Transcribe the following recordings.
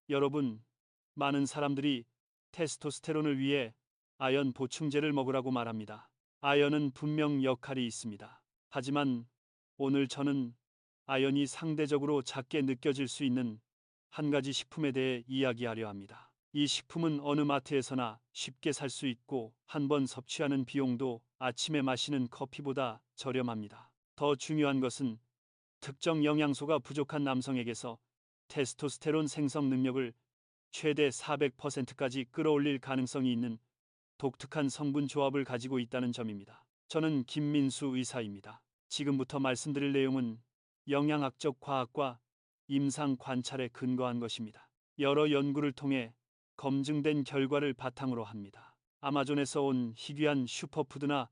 여러분, 많은 사람들이 테스토스테론을 위해 아연 보충제를 먹으라고 말합니다. 아연은 분명 역할이 있습니다. 하지만 오늘 저는 아연이 상대적으로 작게 느껴질 수 있는 한 가지 식품에 대해 이야기하려 합니다. 이 식품은 어느 마트에서나 쉽게 살 수 있고 한 번 섭취하는 비용도 아침에 마시는 커피보다 저렴합니다. 더 중요한 것은 특정 영양소가 부족한 남성에게서 테스토스테론 생성 능력을 최대 400%까지 끌어올릴 가능성이 있는 독특한 성분 조합을 가지고 있다는 점입니다. 저는 김민수 의사입니다. 지금부터 말씀드릴 내용은 영양학적 과학과 임상 관찰에 근거한 것입니다. 여러 연구를 통해 검증된 결과를 바탕으로 합니다. 아마존에서 온 희귀한 슈퍼푸드나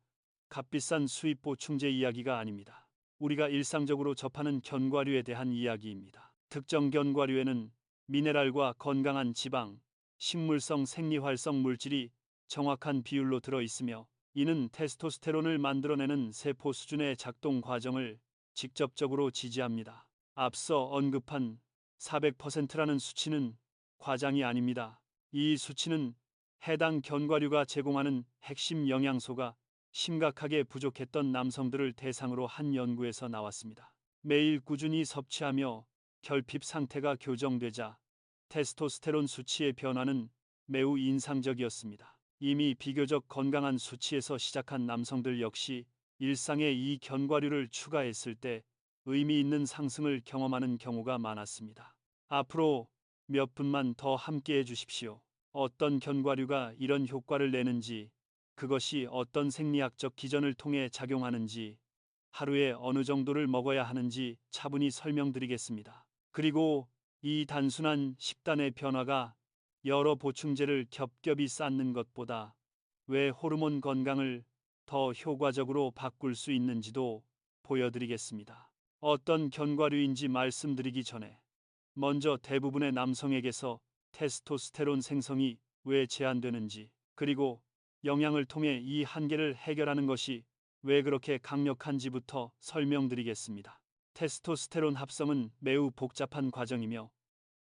값비싼 수입 보충제 이야기가 아닙니다. 우리가 일상적으로 접하는 견과류에 대한 이야기입니다. 특정 견과류에는 미네랄과 건강한 지방, 식물성 생리활성 물질이 정확한 비율로 들어 있으며 이는 테스토스테론을 만들어내는 세포 수준의 작동 과정을 직접적으로 지지합니다. 앞서 언급한 400%라는 수치는 과장이 아닙니다. 이 수치는 해당 견과류가 제공하는 핵심 영양소가 심각하게 부족했던 남성들을 대상으로 한 연구에서 나왔습니다. 매일 꾸준히 섭취하며 결핍 상태가 교정되자 테스토스테론 수치의 변화는 매우 인상적이었습니다. 이미 비교적 건강한 수치에서 시작한 남성들 역시 일상에 이 견과류를 추가했을 때 의미 있는 상승을 경험하는 경우가 많았습니다. 앞으로 몇 분만 더 함께 해주십시오. 어떤 견과류가 이런 효과를 내는지, 그것이 어떤 생리학적 기전을 통해 작용하는지, 하루에 어느 정도를 먹어야 하는지 차분히 설명드리겠습니다. 그리고 이 단순한 식단의 변화가 여러 보충제를 겹겹이 쌓는 것보다 왜 호르몬 건강을 더 효과적으로 바꿀 수 있는지도 보여드리겠습니다. 어떤 견과류인지 말씀드리기 전에 먼저 대부분의 남성에게서 테스토스테론 생성이 왜 제한되는지, 그리고 영양을 통해 이 한계를 해결하는 것이 왜 그렇게 강력한지부터 설명드리겠습니다. 테스토스테론 합성은 매우 복잡한 과정이며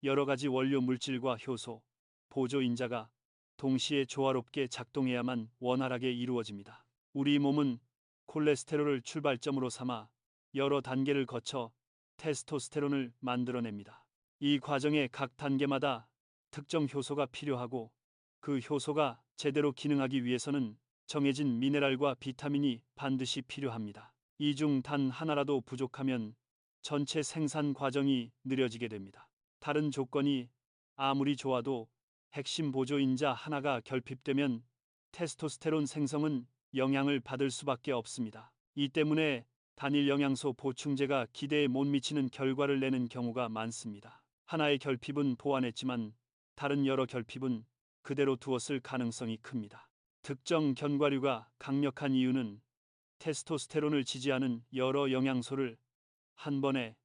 여러 가지 원료 물질과 효소, 보조인자가 동시에 조화롭게 작동해야만 원활하게 이루어집니다. 우리 몸은 콜레스테롤을 출발점으로 삼아 여러 단계를 거쳐 테스토스테론을 만들어냅니다. 이 과정의 각 단계마다 특정 효소가 필요하고 그 효소가 제대로 기능하기 위해서는 정해진 미네랄과 비타민이 반드시 필요합니다. 이 중 단 하나라도 부족하면 전체 생산 과정이 느려지게 됩니다. 다른 조건이 아무리 좋아도 핵심 보조인자 하나가 결핍되면 테스토스테론 생성은 영향을 받을 수밖에 없습니다. 이 때문에 단일 영양소 보충제가 기대에 못 미치는 결과를 내는 경우가 많습니다. 하나의 결핍은 보완했지만 다른 여러 결핍은 그대로 두었을 가능성이 큽니다. 특정 견과류가 강력한 이유는 테스토스테론을 지지하는 여러 영양소를 한 번에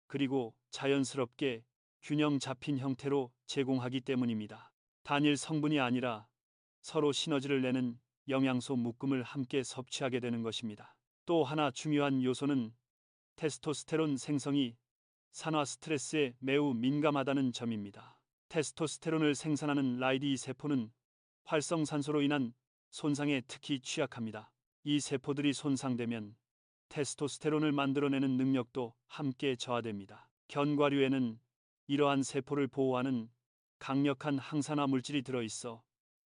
그리고 자연스럽게 균형 잡힌 형태로 제공하기 때문입니다. 단일 성분이 아니라 서로 시너지를 내는 영양소 묶음을 함께 섭취하게 되는 것입니다. 또 하나 중요한 요소는 테스토스테론 생성이 산화 스트레스에 매우 민감하다는 점입니다. 테스토스테론을 생산하는 라이디 세포는 활성산소로 인한 손상에 특히 취약합니다. 이 세포들이 손상되면 테스토스테론을 만들어내는 능력도 함께 저하됩니다. 견과류에는 이러한 세포를 보호하는 강력한 항산화 물질이 들어있어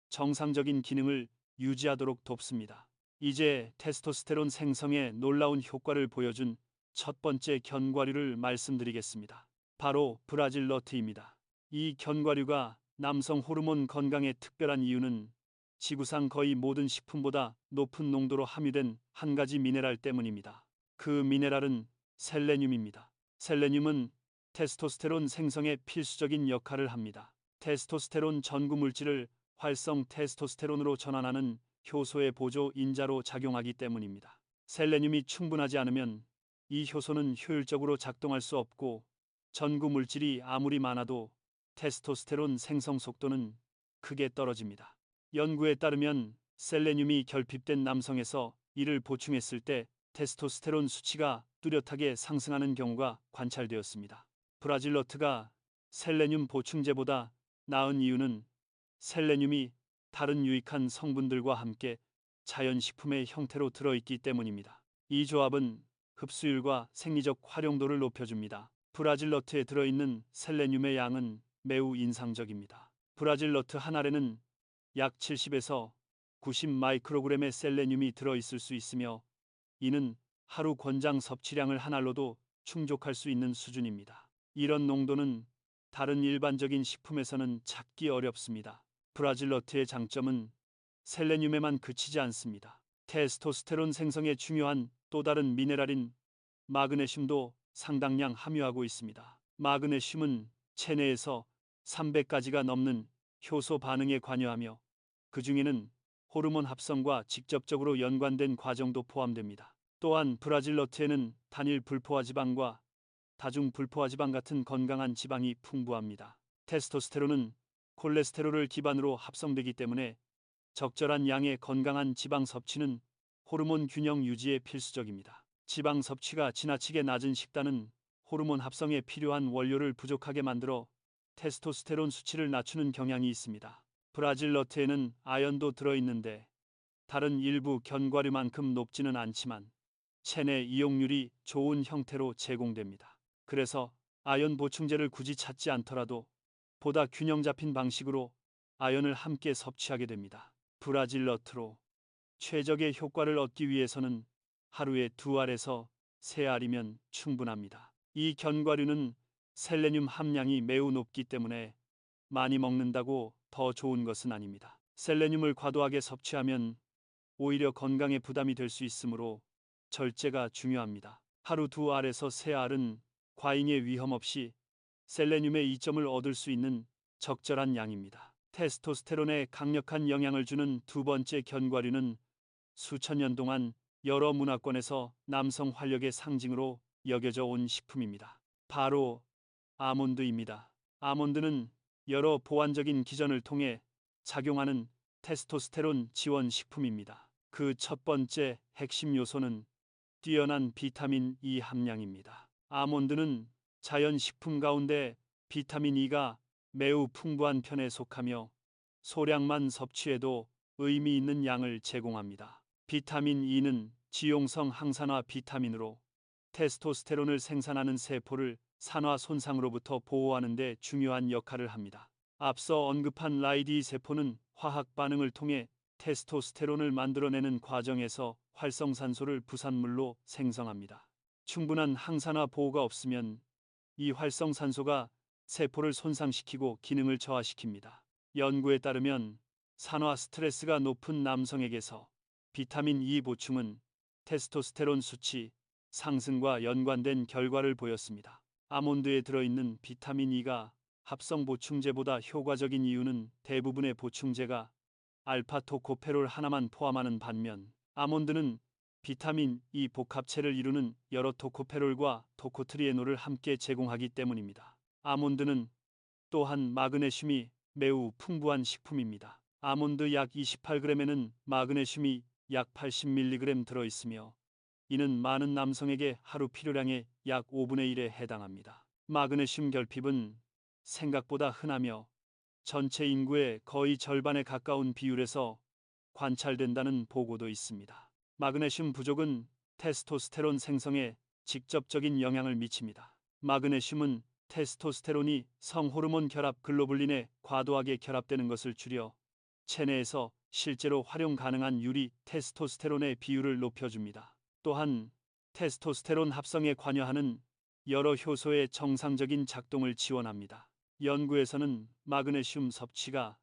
정상적인 기능을 유지하도록 돕습니다. 이제 테스토스테론 생성에 놀라운 효과를 보여준 첫 번째 견과류를 말씀드리겠습니다. 바로 브라질 너트입니다. 이 견과류가 남성 호르몬 건강에 특별한 이유는 지구상 거의 모든 식품보다 높은 농도로 함유된 한 가지 미네랄 때문입니다. 그 미네랄은 셀레늄입니다. 셀레늄은 테스토스테론 생성에 필수적인 역할을 합니다. 테스토스테론 전구 물질을 활성 테스토스테론으로 전환하는 효소의 보조 인자로 작용하기 때문입니다. 셀레늄이 충분하지 않으면 이 효소는 효율적으로 작동할 수 없고 전구 물질이 아무리 많아도 테스토스테론 생성 속도는 크게 떨어집니다. 연구에 따르면 셀레늄이 결핍된 남성에서 이를 보충했을 때 테스토스테론 수치가 뚜렷하게 상승하는 경우가 관찰되었습니다. 브라질너트가 셀레늄 보충제보다 나은 이유는 셀레늄이 다른 유익한 성분들과 함께 자연식품의 형태로 들어있기 때문입니다. 이 조합은 흡수율과 생리적 활용도를 높여줍니다. 브라질 너트에 들어있는 셀레늄의 양은 매우 인상적입니다. 브라질 너트 한 알에는 약 70에서 90 마이크로그램의 셀레늄이 들어있을 수 있으며 이는 하루 권장 섭취량을 한 알로도 충족할 수 있는 수준입니다. 이런 농도는 다른 일반적인 식품에서는 찾기 어렵습니다. 브라질 너트의 장점은 셀레늄에만 그치지 않습니다. 테스토스테론 생성에 중요한 또 다른 미네랄인 마그네슘도 상당량 함유하고 있습니다. 마그네슘은 체내에서 300가지가 넘는 효소 반응에 관여하며 그 중에는 호르몬 합성과 직접적으로 연관된 과정도 포함됩니다. 또한 브라질 너트에는 단일 불포화 지방과 다중 불포화 지방 같은 건강한 지방이 풍부합니다. 테스토스테론은 콜레스테롤을 기반으로 합성되기 때문에 적절한 양의 건강한 지방 섭취는 호르몬 균형 유지에 필수적입니다. 지방 섭취가 지나치게 낮은 식단은 호르몬 합성에 필요한 원료를 부족하게 만들어 테스토스테론 수치를 낮추는 경향이 있습니다. 브라질 너트에는 아연도 들어있는데 다른 일부 견과류만큼 높지는 않지만 체내 이용률이 좋은 형태로 제공됩니다. 그래서 아연 보충제를 굳이 찾지 않더라도 보다 균형 잡힌 방식으로 아연을 함께 섭취하게 됩니다. 브라질 너트로 최적의 효과를 얻기 위해서는 하루에 2알에서 3알이면 충분합니다. 이 견과류는 셀레늄 함량이 매우 높기 때문에 많이 먹는다고 더 좋은 것은 아닙니다. 셀레늄을 과도하게 섭취하면 오히려 건강에 부담이 될 수 있으므로 절제가 중요합니다. 하루 2알에서 3알은 과잉의 위험 없이 셀레늄의 이점을 얻을 수 있는 적절한 양입니다. 테스토스테론에 강력한 영향을 주는 두 번째 견과류는 수천 년 동안 여러 문화권에서 남성 활력의 상징으로 여겨져 온 식품입니다. 바로 아몬드입니다. 아몬드는 여러 보완적인 기전을 통해 작용하는 테스토스테론 지원 식품입니다. 그 첫 번째 핵심 요소는 뛰어난 비타민 E 함량입니다. 아몬드는 자연 식품 가운데 비타민 E가 매우 풍부한 편에 속하며 소량만 섭취해도 의미 있는 양을 제공합니다. 비타민 E는 지용성 항산화 비타민으로 테스토스테론을 생산하는 세포를 산화 손상으로부터 보호하는 데 중요한 역할을 합니다. 앞서 언급한 라이디 세포는 화학 반응을 통해 테스토스테론을 만들어내는 과정에서 활성산소를 부산물로 생성합니다. 충분한 항산화 보호가 없으면 이 활성산소가 세포를 손상시키고 기능을 저하시킵니다. 연구에 따르면 산화 스트레스가 높은 남성에게서 비타민 E 보충은 테스토스테론 수치 상승과 연관된 결과를 보였습니다. 아몬드에 들어있는 비타민 E가 합성 보충제보다 효과적인 이유는 대부분의 보충제가 알파 토코페롤 하나만 포함하는 반면 아몬드는 비타민 E 복합체를 이루는 여러 토코페롤과 토코트리에놀을 함께 제공하기 때문입니다. 아몬드는 또한 마그네슘이 매우 풍부한 식품입니다. 아몬드 약 28g에는 마그네슘이 약 80mg 들어있으며 이는 많은 남성에게 하루 필요량의 약 5분의 1에 해당합니다. 마그네슘 결핍은 생각보다 흔하며 전체 인구의 거의 절반에 가까운 비율에서 관찰된다는 보고도 있습니다. 마그네슘 부족은 테스토스테론 생성에 직접적인 영향을 미칩니다. 마그네슘은 테스토스테론이 성호르몬 결합 글로불린에 과도하게 결합되는 것을 줄여 체내에서 실제로 활용 가능한 유리 테스토스테론의 비율을 높여줍니다. 또한 테스토스테론 합성에 관여하는 여러 효소의 정상적인 작동을 지원합니다. 연구에서는 마그네슘 섭취가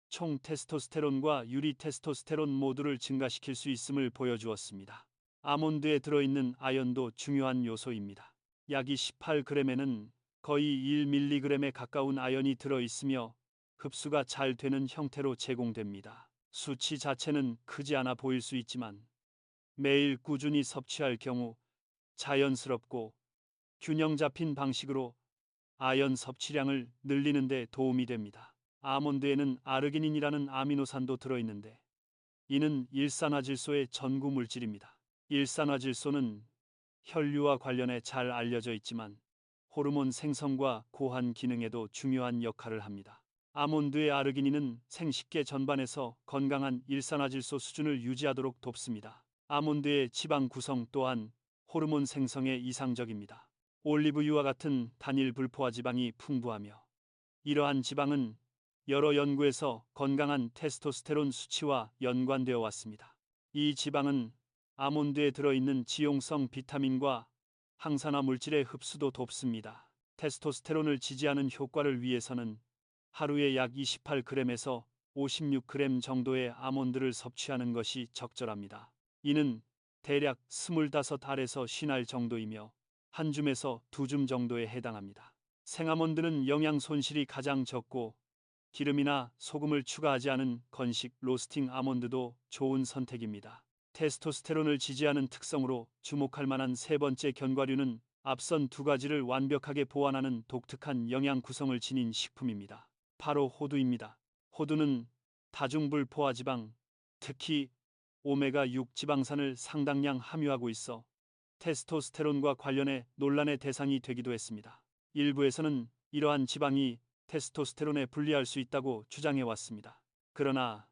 총 테스토스테론과 유리 테스토스테론 모두를 증가시킬 수 있음을 보여주었습니다. 아몬드에 들어있는 아연도 중요한 요소입니다. 약 28g에는 거의 1mg에 가까운 아연이 들어있으며 흡수가 잘 되는 형태로 제공됩니다. 수치 자체는 크지 않아 보일 수 있지만 매일 꾸준히 섭취할 경우 자연스럽고 균형 잡힌 방식으로 아연 섭취량을 늘리는 데 도움이 됩니다. 아몬드에는 아르기닌이라는 아미노산도 들어있는데 이는 일산화질소의 전구 물질입니다. 일산화질소는 혈류와 관련해 잘 알려져 있지만 호르몬 생성과 고한 기능에도 중요한 역할을 합니다. 아몬드의 아르기닌은 생식계 전반에서 건강한 일산화질소 수준을 유지하도록 돕습니다. 아몬드의 지방 구성 또한 호르몬 생성에 이상적입니다. 올리브유와 같은 단일 불포화 지방이 풍부하며 이러한 지방은 여러 연구에서 건강한 테스토스테론 수치와 연관되어 왔습니다. 이 지방은 아몬드에 들어있는 지용성 비타민과 항산화 물질의 흡수도 돕습니다. 테스토스테론을 지지하는 효과를 위해서는 하루에 약 28g에서 56g 정도의 아몬드를 섭취하는 것이 적절합니다. 이는 대략 25알에서 50알 정도이며 한 줌에서 두 줌 정도에 해당합니다. 생아몬드는 영양 손실이 가장 적고 기름이나 소금을 추가하지 않은 건식 로스팅 아몬드도 좋은 선택입니다. 테스토스테론을 지지하는 특성으로 주목할 만한 세 번째 견과류는 앞선 두 가지를 완벽하게 보완하는 독특한 영양 구성을 지닌 식품입니다. 바로 호두입니다. 호두는 다중불포화 지방, 특히 오메가6 지방산을 상당량 함유하고 있어 테스토스테론과 관련해 논란의 대상이 되기도 했습니다. 일부에서는 이러한 지방이 테스토스테론에 불리할 수 있다고 주장해 왔습니다. 그러나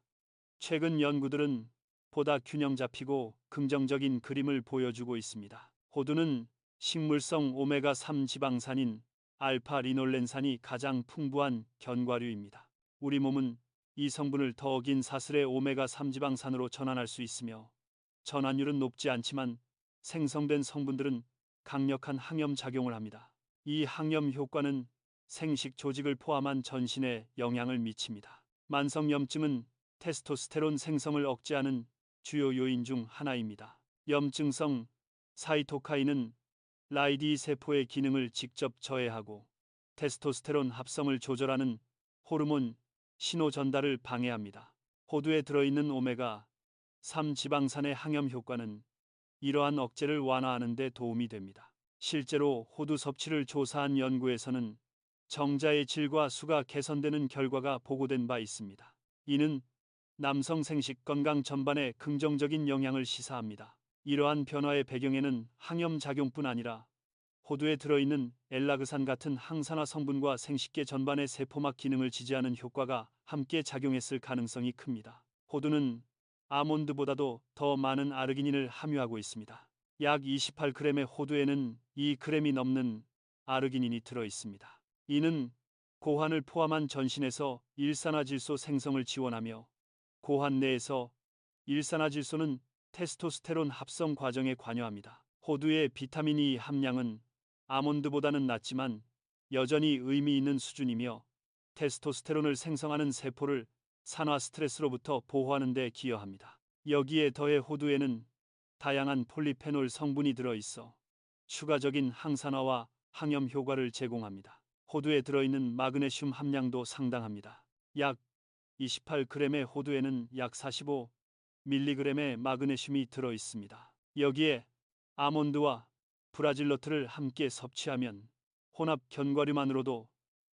최근 연구들은 보다 균형 잡히고 긍정적인 그림을 보여주고 있습니다. 호두는 식물성 오메가3 지방산인 알파 리놀렌산이 가장 풍부한 견과류입니다. 우리 몸은 이 성분을 더 긴 사슬의 오메가3 지방산으로 전환할 수 있으며 전환율은 높지 않지만 생성된 성분들은 강력한 항염 작용을 합니다. 이 항염 효과는 생식 조직을 포함한 전신에 영향을 미칩니다. 만성염증은 테스토스테론 생성을 억제하는 주요 요인 중 하나입니다. 염증성 사이토카인은 라이디 세포의 기능을 직접 저해하고 테스토스테론 합성을 조절하는 호르몬 신호 전달을 방해합니다. 호두에 들어있는 오메가3 지방산의 항염 효과는 이러한 억제를 완화하는 데 도움이 됩니다. 실제로 호두 섭취를 조사한 연구에서는 정자의 질과 수가 개선되는 결과가 보고된 바 있습니다. 이는 남성 생식 건강 전반에 긍정적인 영향을 시사합니다. 이러한 변화의 배경에는 항염 작용뿐 아니라 호두에 들어있는 엘라그산 같은 항산화 성분과 생식계 전반의 세포막 기능을 지지하는 효과가 함께 작용했을 가능성이 큽니다. 호두는 아몬드보다도 더 많은 아르기닌을 함유하고 있습니다. 약 28g의 호두에는 2g이 넘는 아르기닌이 들어 있습니다. 이는 고환을 포함한 전신에서 일산화질소 생성을 지원하며 고환 내에서 일산화질소는 테스토스테론 합성 과정에 관여합니다. 호두의 비타민 E 함량은 아몬드보다는 낮지만 여전히 의미 있는 수준이며 테스토스테론을 생성하는 세포를 산화 스트레스로부터 보호하는 데 기여합니다. 여기에 더해 호두에는 다양한 폴리페놀 성분이 들어있어 추가적인 항산화와 항염 효과를 제공합니다. 호두에 들어있는 마그네슘 함량도 상당합니다. 약 28g의 호두에는 약 45mg의 마그네슘이 들어 있습니다. 여기에 아몬드와 브라질너트를 함께 섭취하면 혼합 견과류만으로도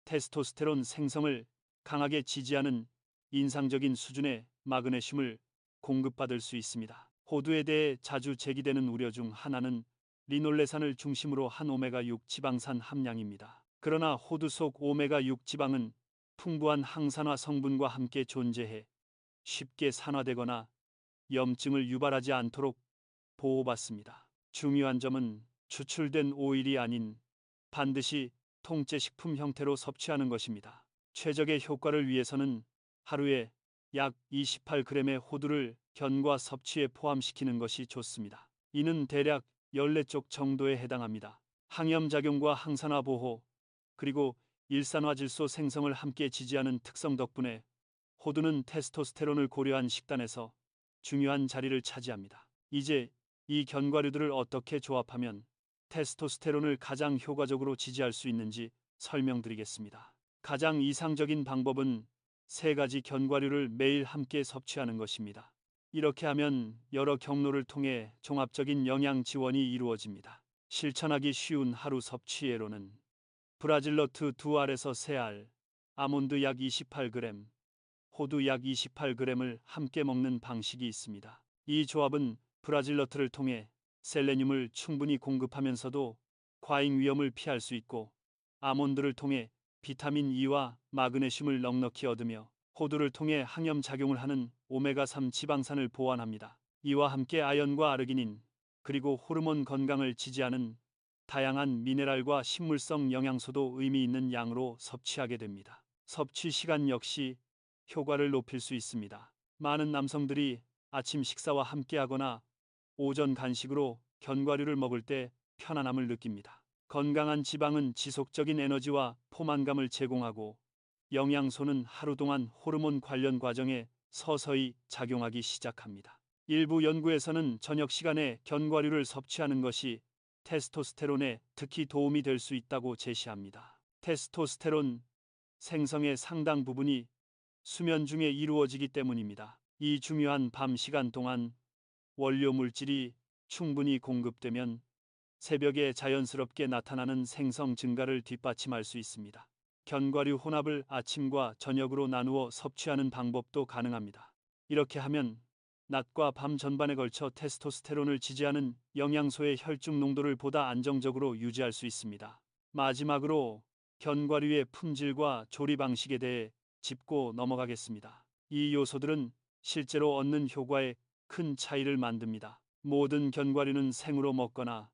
테스토스테론 생성을 강하게 지지하는 인상적인 수준의 마그네슘을 공급받을 수 있습니다. 호두에 대해 자주 제기되는 우려 중 하나는 리놀레산을 중심으로 한 오메가6 지방산 함량입니다. 그러나 호두 속 오메가6 지방은 풍부한 항산화 성분과 함께 존재해 쉽게 산화되거나 염증을 유발하지 않도록 보호받습니다. 중요한 점은 추출된 오일이 아닌 반드시 통째 식품 형태로 섭취하는 것입니다. 최적의 효과를 위해서는 하루에 약 28g의 호두를 견과 섭취에 포함시키는 것이 좋습니다. 이는 대략 14쪽 정도에 해당합니다. 항염작용과 항산화 보호, 그리고 일산화질소 생성을 함께 지지하는 특성 덕분에 호두는 테스토스테론을 고려한 식단에서 중요한 자리를 차지합니다. 이제 이 견과류들을 어떻게 조합하면 테스토스테론을 가장 효과적으로 지지할 수 있는지 설명드리겠습니다. 가장 이상적인 방법은 세 가지 견과류를 매일 함께 섭취하는 것입니다. 이렇게 하면 여러 경로를 통해 종합적인 영양 지원이 이루어집니다. 실천하기 쉬운 하루 섭취 예로는 브라질너트 2알에서 3알, 아몬드 약 28g, 호두 약 28g을 함께 먹는 방식이 있습니다. 이 조합은 브라질너트를 통해 셀레늄을 충분히 공급하면서도 과잉 위험을 피할 수 있고 아몬드를 통해 비타민 E와 마그네슘을 넉넉히 얻으며 호두를 통해 항염 작용을 하는 오메가3 지방산을 보완합니다. 이와 함께 아연과 아르기닌, 그리고 호르몬 건강을 지지하는 다양한 미네랄과 식물성 영양소도 의미 있는 양으로 섭취하게 됩니다. 섭취 시간 역시 효과를 높일 수 있습니다. 많은 남성들이 아침 식사와 함께하거나 오전 간식으로 견과류를 먹을 때 편안함을 느낍니다. 건강한 지방은 지속적인 에너지와 포만감을 제공하고, 영양소는 하루 동안 호르몬 관련 과정에 서서히 작용하기 시작합니다. 일부 연구에서는 저녁 시간에 견과류를 섭취하는 것이 테스토스테론에 특히 도움이 될 수 있다고 제시합니다. 테스토스테론 생성의 상당 부분이 수면 중에 이루어지기 때문입니다. 이 중요한 밤 시간 동안 원료 물질이 충분히 공급되면 새벽에 자연스럽게 나타나는 생성 증가를 뒷받침할 수 있습니다. 견과류 혼합을 아침과 저녁으로 나누어 섭취하는 방법도 가능합니다. 이렇게 하면 낮과 밤 전반에 걸쳐 테스토스테론을 지지하는 영양소의 혈중 농도를 보다 안정적으로 유지할 수 있습니다. 마지막으로 견과류의 품질과 조리 방식에 대해 짚고 넘어가겠습니다. 이 요소들은 실제로 얻는 효과에 큰 차이를 만듭니다. 모든 견과류는 생으로 먹거나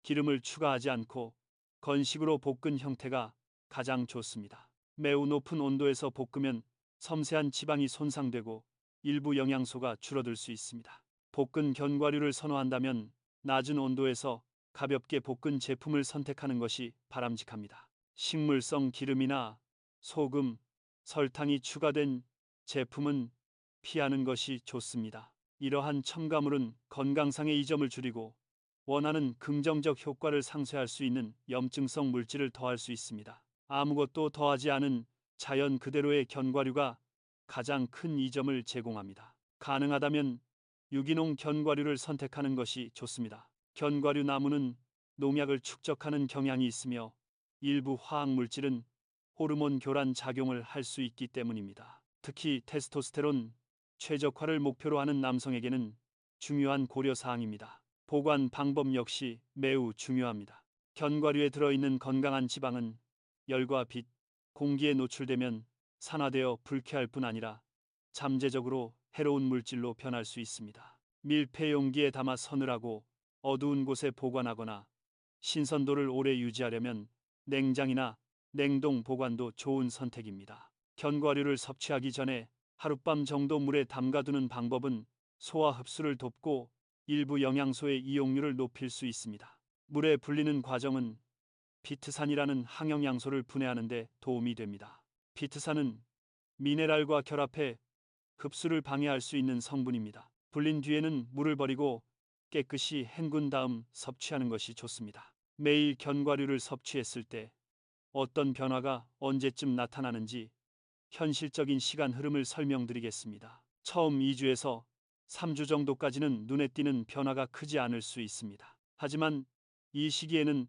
기름을 추가하지 않고 건식으로 볶은 형태가 가장 좋습니다. 매우 높은 온도에서 볶으면 섬세한 지방이 손상되고 일부 영양소가 줄어들 수 있습니다. 볶은 견과류를 선호한다면 낮은 온도에서 가볍게 볶은 제품을 선택하는 것이 바람직합니다. 식물성 기름이나 소금, 설탕이 추가된 제품은 피하는 것이 좋습니다. 이러한 첨가물은 건강상의 이점을 줄이고 원하는 긍정적 효과를 상쇄할 수 있는 염증성 물질을 더할 수 있습니다. 아무것도 더하지 않은 자연 그대로의 견과류가 가장 큰 이점을 제공합니다. 가능하다면 유기농 견과류를 선택하는 것이 좋습니다. 견과류 나무는 농약을 축적하는 경향이 있으며 일부 화학 물질은 호르몬 교란 작용을 할 수 있기 때문입니다. 특히 테스토스테론 최적화를 목표로 하는 남성에게는 중요한 고려 사항입니다. 보관 방법 역시 매우 중요합니다. 견과류에 들어있는 건강한 지방은 열과 빛, 공기에 노출되면 산화되어 불쾌할 뿐 아니라 잠재적으로 해로운 물질로 변할 수 있습니다. 밀폐 용기에 담아 서늘하고 어두운 곳에 보관하거나 신선도를 오래 유지하려면 냉장이나 냉동 보관도 좋은 선택입니다. 견과류를 섭취하기 전에 하룻밤 정도 물에 담가두는 방법은 소화 흡수를 돕고 일부 영양소의 이용률을 높일 수 있습니다. 물에 불리는 과정은 피트산이라는 항영양소를 분해하는 데 도움이 됩니다. 피트산은 미네랄과 결합해 흡수를 방해할 수 있는 성분입니다. 불린 뒤에는 물을 버리고 깨끗이 헹군 다음 섭취하는 것이 좋습니다. 매일 견과류를 섭취했을 때 어떤 변화가 언제쯤 나타나는지 현실적인 시간 흐름을 설명드리겠습니다. 처음 2주에서 3주 정도까지는 눈에 띄는 변화가 크지 않을 수 있습니다. 하지만 이 시기에는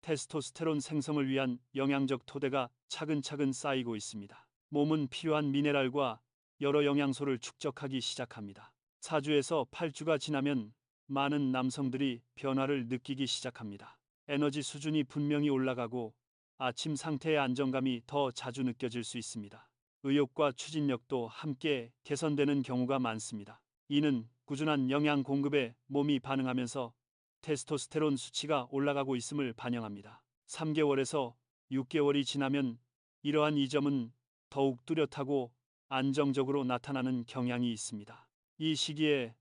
테스토스테론 생성을 위한 영양적 토대가 차근차근 쌓이고 있습니다. 몸은 필요한 미네랄과 여러 영양소를 축적하기 시작합니다. 4주에서 8주가 지나면 많은 남성들이 변화를 느끼기 시작합니다. 에너지 수준이 분명히 올라가고 아침 상태의 안정감이 더 자주 느껴질 수 있습니다. 의욕과 추진력도 함께 개선되는 경우가 많습니다. 이는 꾸준한 영양 공급에 몸이 반응하면서 테스토스테론 수치가 올라가고 있음을 반영합니다. 3개월에서 6개월이 지나면 이러한 이점은 더욱 뚜렷하고 안정적으로 나타나는 경향이 있습니다. 이 시기에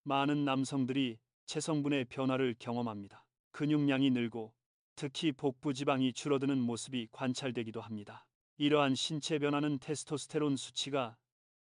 많은 남성들이 체성분의 변화를 경험합니다. 근육량이 늘고 특히 복부 지방이 줄어드는 모습이 관찰되기도 합니다. 이러한 신체 변화는 테스토스테론 수치가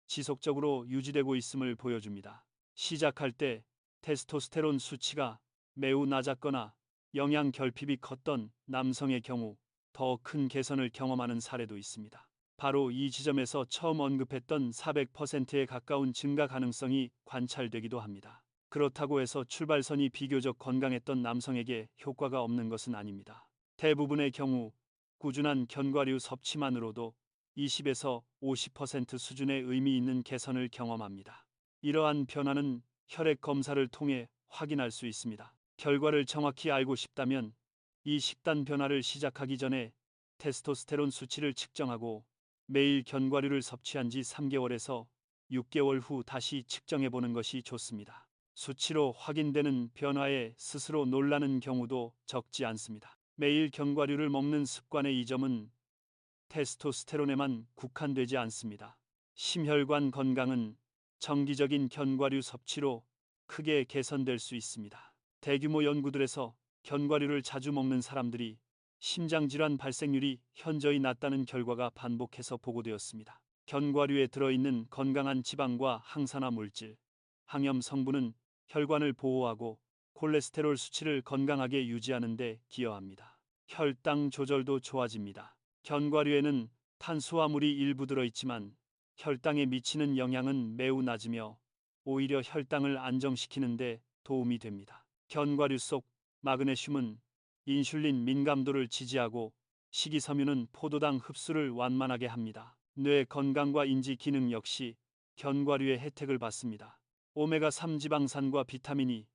지속적으로 유지되고 있음을 보여줍니다. 시작할 때 테스토스테론 수치가 매우 낮았거나 영양 결핍이 컸던 남성의 경우 더 큰 개선을 경험하는 사례도 있습니다. 바로 이 지점에서 처음 언급했던 400%에 가까운 증가 가능성이 관찰되기도 합니다. 그렇다고 해서 출발선이 비교적 건강했던 남성에게 효과가 없는 것은 아닙니다. 대부분의 경우 꾸준한 견과류 섭취만으로도 20에서 50% 수준의 의미 있는 개선을 경험합니다. 이러한 변화는 혈액 검사를 통해 확인할 수 있습니다. 결과를 정확히 알고 싶다면 이 식단 변화를 시작하기 전에 테스토스테론 수치를 측정하고 매일 견과류를 섭취한 지 3개월에서 6개월 후 다시 측정해 보는 것이 좋습니다. 수치로 확인되는 변화에 스스로 놀라는 경우도 적지 않습니다. 매일 견과류를 먹는 습관의 이점은 테스토스테론에만 국한되지 않습니다. 심혈관 건강은 정기적인 견과류 섭취로 크게 개선될 수 있습니다. 대규모 연구들에서 견과류를 자주 먹는 사람들이 심장질환 발생률이 현저히 낮다는 결과가 반복해서 보고되었습니다. 견과류에 들어있는 건강한 지방과 항산화 물질, 항염 성분은 혈관을 보호하고 콜레스테롤 수치를 건강하게 유지하는 데 기여합니다. 혈당 조절도 좋아집니다. 견과류에는 탄수화물이 일부 들어있지만 혈당에 미치는 영향은 매우 낮으며 오히려 혈당을 안정시키는 데 도움이 됩니다. 견과류 속 마그네슘은 인슐린 민감도를 지지하고 식이섬유는 포도당 흡수를 완만하게 합니다. 뇌 건강과 인지 기능 역시 견과류의 혜택을 받습니다. 오메가3 지방산과 비타민이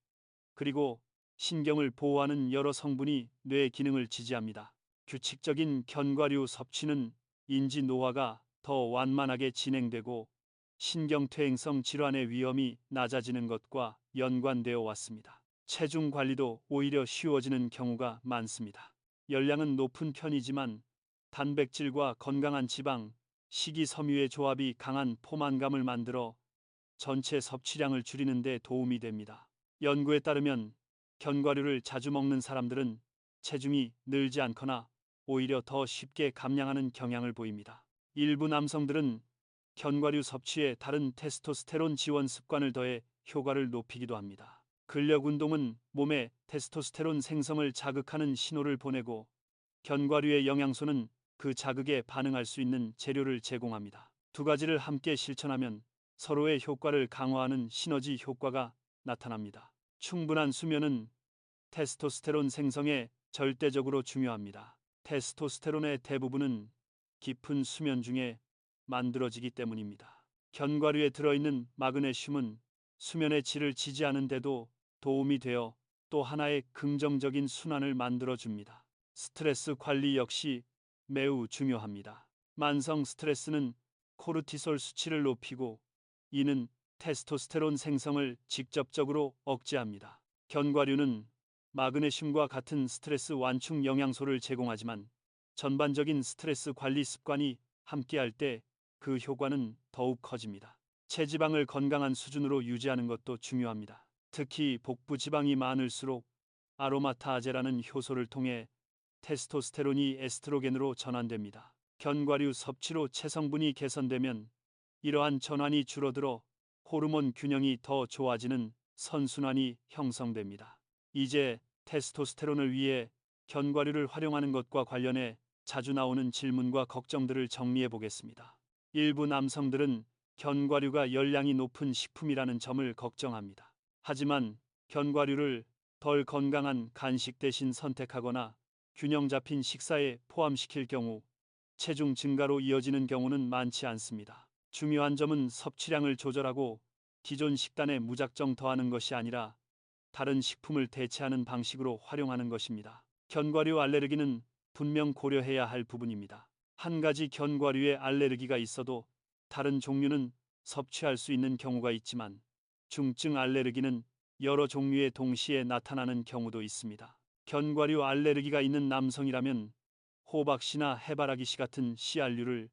그리고 신경을 보호하는 여러 성분이 뇌 기능을 지지합니다. 규칙적인 견과류 섭취는 인지 노화가 더 완만하게 진행되고 신경퇴행성 질환의 위험이 낮아지는 것과 연관되어 왔습니다. 체중 관리도 오히려 쉬워지는 경우가 많습니다. 열량은 높은 편이지만 단백질과 건강한 지방, 식이섬유의 조합이 강한 포만감을 만들어 전체 섭취량을 줄이는 데 도움이 됩니다. 연구에 따르면 견과류를 자주 먹는 사람들은 체중이 늘지 않거나 오히려 더 쉽게 감량하는 경향을 보입니다. 일부 남성들은 견과류 섭취에 다른 테스토스테론 지원 습관을 더해 효과를 높이기도 합니다. 근력 운동은 몸에 테스토스테론 생성을 자극하는 신호를 보내고 견과류의 영양소는 그 자극에 반응할 수 있는 재료를 제공합니다. 두 가지를 함께 실천하면 서로의 효과를 강화하는 시너지 효과가 나타납니다. 충분한 수면은 테스토스테론 생성에 절대적으로 중요합니다. 테스토스테론의 대부분은 깊은 수면 중에 만들어지기 때문입니다. 견과류에 들어있는 마그네슘은 수면의 질을 지지하는 데도 도움이 되어 또 하나의 긍정적인 순환을 만들어줍니다. 스트레스 관리 역시 매우 중요합니다. 만성 스트레스는 코르티솔 수치를 높이고 이는 테스토스테론 생성을 직접적으로 억제합니다. 견과류는 마그네슘과 같은 스트레스 완충 영양소를 제공하지만 전반적인 스트레스 관리 습관이 함께할 때 그 효과는 더욱 커집니다. 체지방을 건강한 수준으로 유지하는 것도 중요합니다. 특히 복부 지방이 많을수록 아로마타제라는 효소를 통해 테스토스테론이 에스트로겐으로 전환됩니다. 견과류 섭취로 체성분이 개선되면 이러한 전환이 줄어들어 호르몬 균형이 더 좋아지는 선순환이 형성됩니다. 이제 테스토스테론을 위해 견과류를 활용하는 것과 관련해 자주 나오는 질문과 걱정들을 정리해 보겠습니다. 일부 남성들은 견과류가 열량이 높은 식품이라는 점을 걱정합니다. 하지만 견과류를 덜 건강한 간식 대신 선택하거나 균형 잡힌 식사에 포함시킬 경우 체중 증가로 이어지는 경우는 많지 않습니다. 중요한 점은 섭취량을 조절하고 기존 식단에 무작정 더하는 것이 아니라 다른 식품을 대체하는 방식으로 활용하는 것입니다. 견과류 알레르기는 분명 고려해야 할 부분입니다. 한 가지 견과류에 알레르기가 있어도 다른 종류는 섭취할 수 있는 경우가 있지만 중증 알레르기는 여러 종류에 동시에 나타나는 경우도 있습니다. 견과류 알레르기가 있는 남성이라면 호박씨나 해바라기씨 같은 씨알류를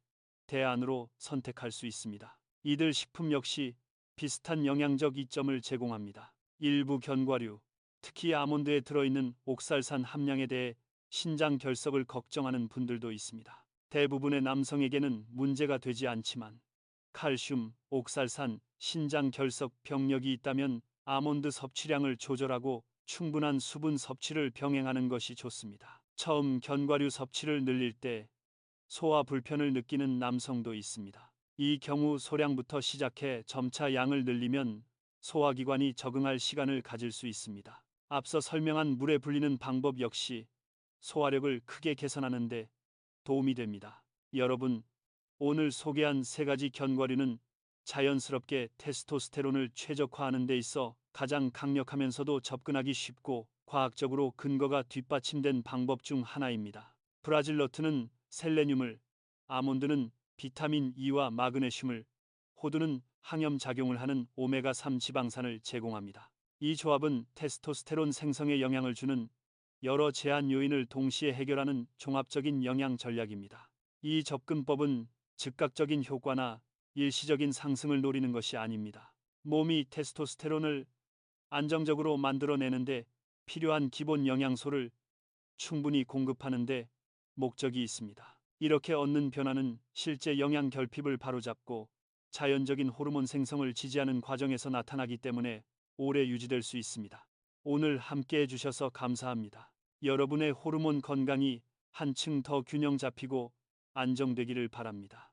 대안으로 선택할 수 있습니다. 이들 식품 역시 비슷한 영양적 이점을 제공합니다. 일부 견과류, 특히 아몬드에 들어있는 옥살산 함량에 대해 신장 결석을 걱정하는 분들도 있습니다. 대부분의 남성에게는 문제가 되지 않지만 칼슘, 옥살산, 신장 결석 병력이 있다면 아몬드 섭취량을 조절하고 충분한 수분 섭취를 병행하는 것이 좋습니다. 처음 견과류 섭취를 늘릴 때 소화 불편을 느끼는 남성도 있습니다. 이 경우 소량부터 시작해 점차 양을 늘리면 소화기관이 적응할 시간을 가질 수 있습니다. 앞서 설명한 물에 불리는 방법 역시 소화력을 크게 개선하는 데 도움이 됩니다. 여러분, 오늘 소개한 세 가지 견과류는 자연스럽게 테스토스테론을 최적화하는 데 있어 가장 강력하면서도 접근하기 쉽고 과학적으로 근거가 뒷받침된 방법 중 하나입니다. 브라질 너트는 셀레늄을, 아몬드는 비타민 E와 마그네슘을, 호두는 항염 작용을 하는 오메가3 지방산을 제공합니다. 이 조합은 테스토스테론 생성에 영향을 주는 여러 제한 요인을 동시에 해결하는 종합적인 영양 전략입니다. 이 접근법은 즉각적인 효과나 일시적인 상승을 노리는 것이 아닙니다. 몸이 테스토스테론을 안정적으로 만들어내는데 필요한 기본 영양소를 충분히 공급하는데 목적이 있습니다. 이렇게 얻는 변화는 실제 영양 결핍을 바로잡고 자연적인 호르몬 생성을 지지하는 과정에서 나타나기 때문에 오래 유지될 수 있습니다. 오늘 함께 해주셔서 감사합니다. 여러분의 호르몬 건강이 한층 더 균형 잡히고 안정되기를 바랍니다.